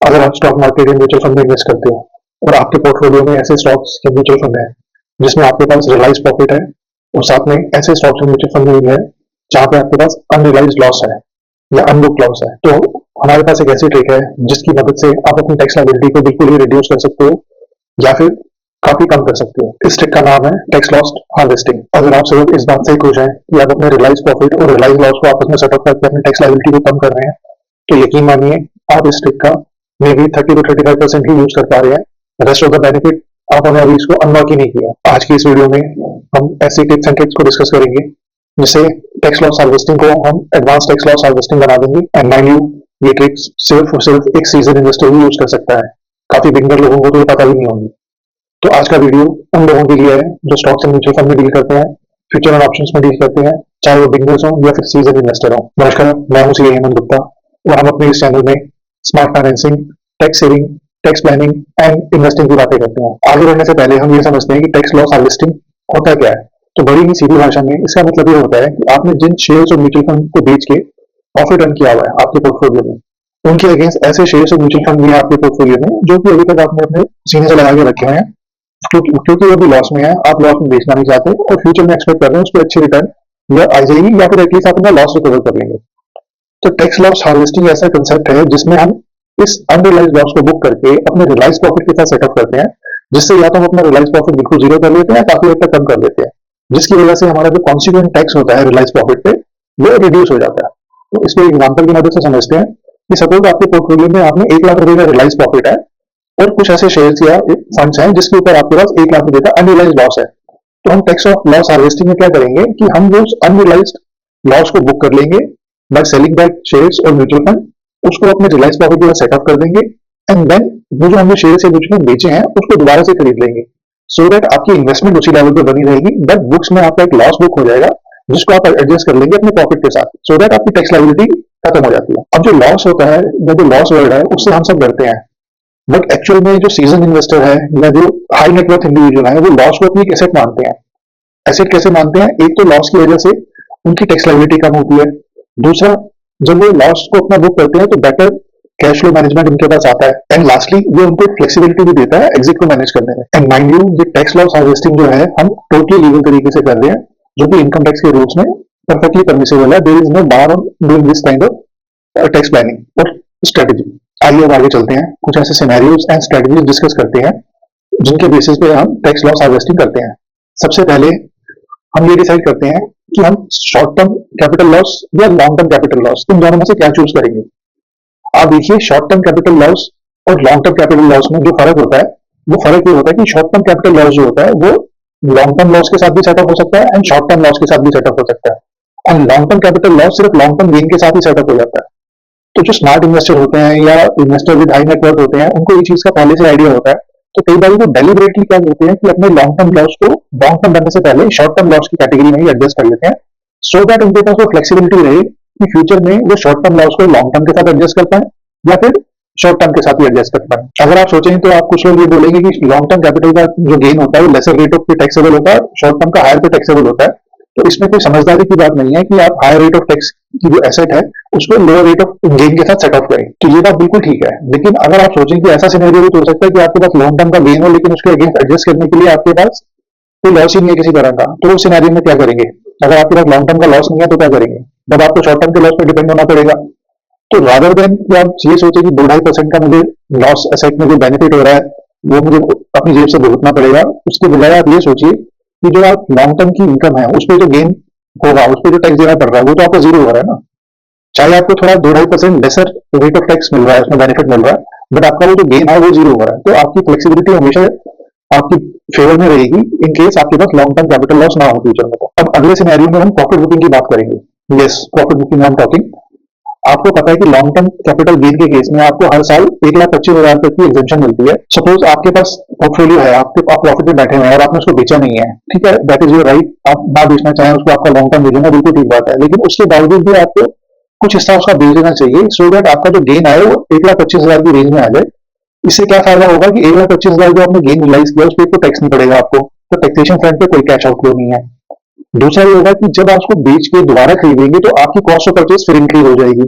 अगर आप stock market या म्यूचुअल फंड में इन्वेस्ट करते हो और आपके पोर्टफोलियो में ऐसे स्टॉक्स या म्यूचुअल फंड है जिसमें आपके पास रियलाइज प्रॉफिट है और साथ में ऐसे स्टॉक्स या म्यूचुअल फंड भी है जहां पे आपके पास अनरियलाइज लॉस है या अनबुक लॉस है, तो हमारे पास एक ऐसी ट्रिक है जिसकी मदद से आप अपनी टैक्स लायबिलिटी को बिल्कुल ही रिड्यूस कर सकते हो या फिर काफी कम कर सकते हो। इस ट्रिक का नाम है टैक्स लॉस हार्वेस्टिंग। अगर आप सिर्फ इस बात से खुश हैं कि आप अपने रियलाइज प्रॉफिट और रियलाइज लॉस को आपस में सेटअप करके अपनी टैक्स लायबिलिटी को कम कर रहे हैं, तो यकीन मानिए आप इस ट्रिक का may be 30 to 35% he use कर पा रहे हैं। रेस्ट ऑफ द बेनिफिट आपने अभी इसको अनलॉक ही नहीं किया। आज की इस वीडियो में हम ऐसी टिप्स एंड ट्रिक्स को डिस्कस करेंगे जिससे टैक्स लॉस हार्वेस्टिंग को हम एडवांस टैक्स लॉस हार्वेस्टिंग बना देंगे। एंड माइंड यू, ये ट्रिक्स सिर्फ और सिर्फ एक सीजन इन्वेस्टर ही यूज कर सकता है, काफी बिगिनर लोगों को तो ये पता भी नहीं होगी। तो आज का वीडियो उन लोगों के लिए है जो स्टॉक्स एंड म्यूचुअल फंड में डील करते हैं, फ्यूचर एंड ऑप्शंस में डील करते हैं, चाहे वो बिगिनर्स हो या फिर सीजन इन्वेस्टर हो। नमस्कार, मैं हूं सीए हेमंत गुप्ता और हम अपने इस चैनल में smart financing, tax saving, tax planning and investing की बातें करते हैं। आगे बढ़ने से पहले हम ये समझते हैं कि टैक्स लॉस हार्वेस्टिंग होता क्या है। तो बड़ी ही सीधी भाषा में इसका मतलब ये होता है कि आपने जिन शेयर्स और म्यूचुअल फंड को बेच के प्रॉफिट अर्न किया हुआ है आपके पोर्टफोलियो में, उनके अगेंस्ट ऐसे शेयर्स और म्यूचुअल फंड भी है आपके पोर्टफोलियो में जो कि अभी तक आपने अपने सीने से लगा के रखे हुए हैं, क्योंकि वो भी लॉस में है, आप लॉस में बेचना नहीं चाहते और फ्यूचर में एक्सपेक्ट कर रहे हैं उस पर अच्छी रिटर्न या आ जाएगी या फिर एटलीस्ट आप अपना लॉस रिकवर कर लेंगे। तो टैक्स लॉस हार्वेस्टिंग ऐसा कंसेप्ट है जिसमें हम इस अनरियलाइज लॉस को बुक करके अपने रियलाइज प्रॉफिट के साथ सेटअप करते हैं, जिससे या तो हम अपना रियलाइज प्रॉफिट बिल्कुल जीरो कर लेते हैं, काफी हद तक कम कर देते हैं, जिसकी वजह से हमारा जो कॉन्सिक्वेंट टैक्स होता है रियलाइज प्रॉफिट पे वो रिड्यूस हो जाता है। तो इसको एग्जाम्पल की मदद से समझते हैं कि सपोज आपके पोर्टफोलियो में आपने 1 लाख रुपए का रियलाइज प्रॉफिट है और कुछ ऐसे शेयर्स या फंड्स हैं जिसके ऊपर आपके पास 1 लाख रुपए का अनरियलाइज लॉस है। तो हम टैक्स ऑफ लॉस हार्वेस्टिंग में क्या करेंगे कि हम वो अनरियलाइज लॉस को बुक कर लेंगे बाय सेलिंग दैट शेयर्स और म्यूचुअल फंड, उसको अपने रियलाइज प्रॉफिट के साथ सेटअप कर देंगे एंड देन वो जो हमने शेयर्स या म्यूचुअल फंड बेचे हैं उसको दोबारा से खरीद लेंगे, सो दैट आपकी इन्वेस्टमेंट उसी लेवल पे बनी रहेगी, बट बुक्स में आपका एक लॉस बुक हो जाएगा जिसको आप एडजस्ट कर लेंगे अपने प्रॉफिट के साथ, सो दैट आपकी टैक्स लायबिलिटी खत्म हो जाती है। अब जो लॉस होता है या जो लॉस वर्ड है उससे हम सब डरते हैं, बट एक्चुअल में जो सीजन इन्वेस्टर है या जो हाई नेटवर्थ इंडिविजुअल है वो लॉस को अपनी एक एसेट मानते हैं। एसेट कैसे मानते हैं? एक तो लॉस की वजह से उनकी टैक्स लायबिलिटी कम होती है, दूसरा जब वो लॉस को अपना बुक करते हैं तो बेटर कैश फ्लो मैनेजमेंट उनके पास आता है, एंड लास्टली वो उनको फ्लेक्सिबिलिटी भी देता है एग्जिट को मैनेज करने में। एंड माइंड यू, ये टैक्स लॉस हार्वेस्टिंग जो है हम टोटली लीगल तरीके से कर रहे हैं, जो कि इनकम टैक्स के रूल्स में परफेक्टली परमिसिबल है। There is no bar on doing this kind of tax planning और स्ट्रेटेजी। आइए अब आगे चलते हैं, कुछ ऐसे सिनेरियोज एंड स्ट्रेटजीज डिस्कस करते हैं जिनके बेसिस पे हम टैक्स लॉस हार्वेस्टिंग करते हैं। सबसे पहले हम ये डिसाइड करते हैं कि हम शॉर्ट टर्म कैपिटल लॉस या long term capital loss in दोनों में से क्या चूज करेंगे। आप देखिए, शॉर्ट टर्म कैपिटल लॉस और लॉन्ग टर्म कैपिटल लॉस में जो फर्क होता है वो फर्क ये होता है कि शॉर्ट टर्म कैपिटल लॉस जो होता है वो लॉन्ग टर्म लॉस के साथ भी सेटअप हो सकता है एंड शॉर्ट टर्म लॉस के साथ भी सेटअप हो सकता है, and long term capital loss सिर्फ लॉन्ग टर्म गेन के साथ ही सेटअप हो जाता है। तो जो स्मार्ट इन्वेस्टर होते हैं या इन्वेस्टर विद हाई नेटवर्थ होते हैं उनको ये चीज का पहले से आइडिया होता है, तो कई बार वो डेलिबरेटली क्या करते हैं कि अपने लॉन्ग टर्म लॉस को लॉन्ग टर्म बनने से पहले शॉर्ट टर्म लॉस की कैटेगरी में ही एडजस्ट कर लेते हैं, सो दैट उनके पास वो फ्लेक्सिबिलिटी रहे कि फ्यूचर में वो शॉर्ट टर्म लॉस को लॉन्ग टर्म के साथ एडजस्ट कर पाए या फिर शॉर्ट टर्म के साथ ही एडजस्ट कर पाए। अगर आप सोचें तो आप कुछ लोग ये बोलेंगे कि लॉन्ग टर्म कैपिटल का जो गेन होता है वो लेसर रेट ऑफ पे टैक्सेबल होता है, शॉर्ट टर्म का हायर पे टैक्सेबल होता है। तो इसमें कोई समझदारी की बात नहीं है कि आप हायर रेट ऑफ टैक्स की जो एसेट है उसको लोअर रेट ऑफ गेन के साथ सेट ऑफ करें, तो ये बात बिल्कुल ठीक है। लेकिन अगर आप सोचें कि ऐसा सिनेरियो भी तो हो सकता है कि आपके पास लॉन्ग टर्म का गेन हो लेकिन उसके अगेंस्ट एडजस्ट करने के लिए आपके पास कोई लॉस ही नहीं है किसी तरह का, तो उस सिनेरियो में क्या करेंगे? अगर आपके पास लॉन्ग टर्म का लॉस नहीं है तो क्या करेंगे? तब आपको शॉर्ट टर्म के लॉस पर डिपेंड होना पड़ेगा। तो रादर देन कि आप ये सोचे कि 2-2.5% का मुझे लॉस एसेट में जो बेनिफिट हो रहा है वो मुझे अपनी जेब से भुगतना पड़ेगा, उसके बजाय आप ये सोचिए कि जो आप लॉन्ग टर्म की इनकम है उस पर जो गेन होगा उस पर जो टैक्स देना पड़ रहा है वो तो आपको जीरो हो रहा है ना। चाहे आपको थोड़ा 2-2.5% लेसर रेट ऑफ टैक्स मिल रहा है, उसमें बेनिफिट मिल रहा है, बट आपका वो जो गेन है वो जीरो हो रहा है। तो आपकी फ्लेक्सिबिलिटी हमेशा आपकी फेवर में रहेगी इन केस आपके पास लॉन्ग टर्म कैपिटल लॉस ना हो फ्यूचर में। तो अब अगले सिनेरियो में हम प्रॉफिट बुकिंग की बात करेंगे। यस, प्रॉफिट बुकिंग हम टॉकिंग। आपको पता है कि लॉन्ग टर्म कैपिटल गेन के केस में आपको हर साल 1,25,000 तक की एग्जेम्पशन मिलती है। सपोज आपके पास पोर्टफोलियो है, आप प्रॉफिट में बैठे हुए हैं और आपने उसको बेचा नहीं है, ठीक है, दैट इज योर राइट, आप ना बेचना चाहें उसको, आपका लॉन्ग टर्म बेचना बिल्कुल ठीक बात है, लेकिन उसके बावजूद भी आपको कुछ हिस्सा उसका बेच देना चाहिए, सो दैट आपका जो गेन आए वो 1,25,000 की रेंज में आ जाए। इससे क्या फायदा होगा कि 1,25,000 जो आपने गेन रियलाइज किया उस पर तो टैक्स नहीं पड़ेगा आपको, तो टैक्सेशन फ्रंट पे कोई कैश आउटफ्लो नहीं है। दूसरा ये होगा कि जब आप उसको बेच के दोबारा खरीदेंगे तो आपकी कॉस्ट ऑफ परचेज फिर इंक्रीज हो जाएगी,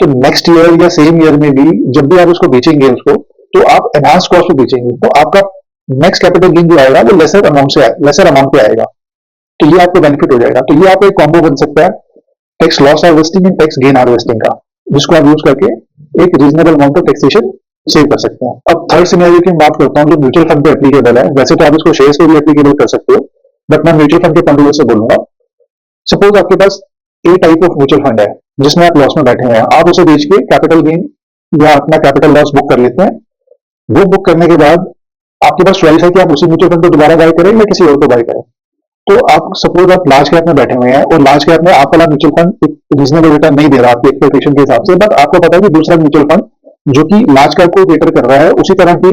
तो नेक्स्ट ईयर या सेम ईयर में भी जब भी आप उसको बेचेंगे उसको, तो आप एनहांस कॉस्ट पे बेचेंगे, तो आपका नेक्स्ट कैपिटल गेन जो आएगा वो लेसर अमाउंट पे आएगा। तो ये आपको बेनिफिट हो जाएगा। तो ये आपका एक कॉम्बो बन सकता है tax loss harvesting and tax gain harvesting का, जिसको आप यूज करके एक reasonable amount of taxation save कर सकते हैं। अब थर्ड सिनेरियो की बात करता हूँ जो म्यूचुअल फंड पे एप्लीकेबल है। वैसे तो आप इसको शेयर्स पे भी एप्लीकेबल कर सकते हो, बट मैं म्यूचुअल फंड के पॉइंट ऑफ व्यू से बोलूंगा। सपोज आपके पास ए टाइप ऑफ म्यूचुअल फंड है जिसमें आप लॉस में बैठे हुए हैं, आप उसे बेच के कैपिटल गेन या अपना कैपिटल लॉस बुक कर लेते हैं। वो बुक करने के बाद आपके पास चॉइस है कि आप उसी म्यूचुअल फंड को दोबारा बाय करें या किसी और को बाय करें। तो आप सपोज आप लार्ज कैप में बैठे हुए हैं और लार्ज कैप में आप वाला म्यूचुअल फंड एक रीजनेबल रिटर्न नहीं दे रहा आपकी एक्सपेक्टेशन के हिसाब से, बट आपको पता है कि दूसरा म्यूचुअल फंड जो कि लार्ज कैप को बेटर कर रहा है उसी तरह की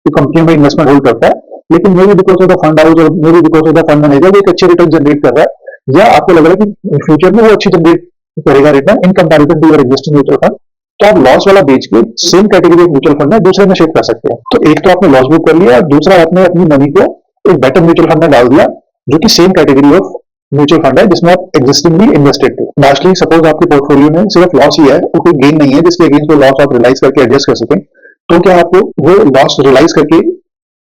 कंपनी में इन्वेस्टमेंट होल्ड करता है, लेकिन maybe because of the fund house और maybe because of the fund manager वो एक अच्छे रिटर्न जनरेट कर रहा है, या आपको लग रहा है कि फ्यूचर में वो अच्छी जनरेट करेगा return in comparison to your existing mutual fund, तो आप लॉस वाला बेच के same category of mutual fund में दूसरे में शिफ्ट कर सकते हैं। तो एक तो आपने लॉस बुक कर लिया, दूसरा आपने अपनी मनी को एक बेटर म्यूचुअल फंड में डाल दिया जो कि same category of mutual fund है जिसमें आप एग्जिस्टिंगली इन्वेस्टेड थे। लास्टली सपोज आपके पोर्टफोलियो में सिर्फ लॉस ही है और कोई गेन नहीं है जिसके अगेंस्ट वो लॉस आप रियलाइज करके एडजस्ट कर सकें, तो क्या आपको वो लॉस रियलाइज करके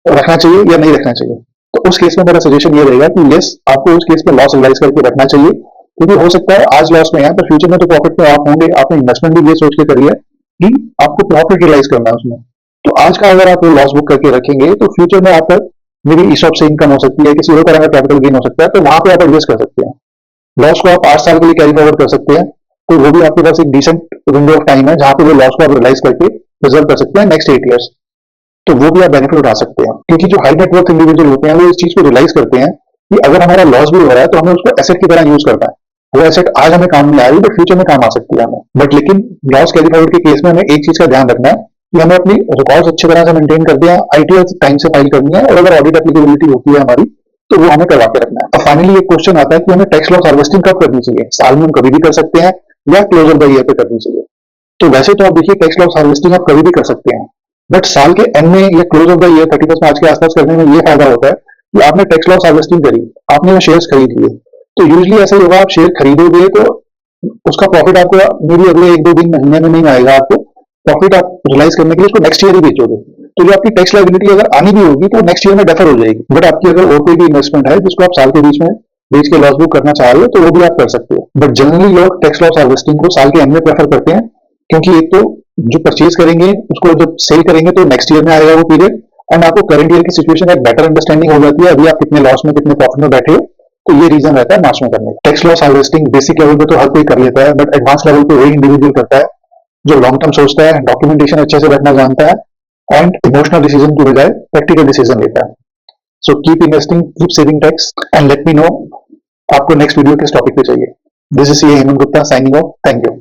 रखना चाहिए या नहीं रखना चाहिए? तो उस केस में मेरा सजेशन ये रहेगा कि यस, आपको उस केस में लॉस रियलाइज करके रखना चाहिए, क्योंकि हो सकता है आज लॉस में है तो फ्यूचर में तो प्रॉफिट में आप होंगे। आपने इन्वेस्टमेंट भी ये सोच के करी है कि आपको प्रॉफिट रियलाइज करना है उसमें, तो आज का अगर आप लॉस बुक करके रखेंगे तो फ्यूचर में आपका मेरी ईसॉप से इनकम हो सकती है, किसी और तरह का कैपिटल गेन हो सकता है, तो वहां पे आप एडजस्ट कर सकते हैं। लॉस को आप 8 साल के लिए कैरी फॉरवर्ड कर सकते हैं, तो वो भी आपके पास एक डिसेंट विंडो ऑफ टाइम है जहां पे वो लॉस को आप रियलाइज करके रिजर्व कर सकते हैं नेक्स्ट 8 ईयर्स। तो वो भी आप बेनिफिट उठा सकते हैं, क्योंकि जो हाई नेटवर्क इंडिविजुअल होते हैं वो इस चीज को रियलाइज करते हैं कि अगर हमारा लॉस भी हो रहा है तो हमें उसको एसेट की तरह यूज करना है। वो एसेट आज हमें काम में आ रही है तो फ्यूचर में काम आ सकती है हमें। बट लेकिन लॉस कैरी फॉरवर्ड के केस में हमें एक चीज का ध्यान रखना है कि हमें अपनी रिकॉर्ड्स अच्छी तरह से मेंटेन कर दिया, आईटीआर टाइम से फाइल करनी है, और अगर ऑडिट एप्लीकेबिलिटी होती है हमारी तो वो हमें करवा के रखना है। अब फाइनली एक क्वेश्चन आता है कि हमें टैक्स लॉस हार्वेस्टिंग कब करनी चाहिए? साल में हम कभी भी कर सकते हैं या क्लोजर द ईयर पे करनी चाहिए? तो वैसे तो आप देखिए टैक्स लॉस हार्वेस्टिंग आप कभी भी कर सकते हैं, बट साल के एंड में या क्लोज ऑफ द ईयर 31 मार्च के आसपास करने में ये फायदा होता है कि आपने टैक्स लॉस हार्वेस्टिंग करी, आपने वो शेयर्स खरीद लिए। तो यूजली ऐसा ही होगा, आप शेयर खरीदोगे तो उसका प्रॉफिट आपको मे बी अगले 1-2 दिन महीने में नहीं आएगा, आपको प्रॉफिट आप रियलाइज करने के लिए उसको नेक्स्ट ईयर ही बेचोगे, तो जो आपकी टैक्स लायबिलिटी अगर आनी भी होगी तो नेक्स्ट ईयर में डेफर हो जाएगी। बट आपकी अगर और कोई भी इन्वेस्टमेंट है जिसको आप साल के बीच में बेच के लॉस बुक करना चाह रहे हो तो वो भी आप कर सकते हो। बट जनरली लोग टैक्स लॉस हार्वेस्टिंग को साल के एंड में प्रेफर करते हैं, क्योंकि एक तो जो परचेज करेंगे उसको जब सेल करेंगे तो नेक्स्ट ईयर में आएगा वो पीरियड, एंड आपको करंट ईयर की सिचुएशन एक बेटर अंडरस्टैंडिंग हो जाती है अभी आप कितने लॉस में कितने प्रॉफिट में बैठे हो। तो ये रीजन रहता है मार्च में करने का। Tax loss harvesting basic level पे तो हर कोई कर लेता है, बट एडवांस लेवल पे वही इंडिविजुअल करता है जो लॉन्ग टर्म सोचता है, डॉक्यूमेंटेशन अच्छे से रखना जानता है, एंड इमोशनल डिसीजन की बजाय प्रैक्टिकल डिसीजन लेता है। So keep investing, keep saving tax, and let me know आपको नेक्स्ट वीडियो किस टॉपिक पे चाहिए। This is Hemant Gupta signing off. Thank you.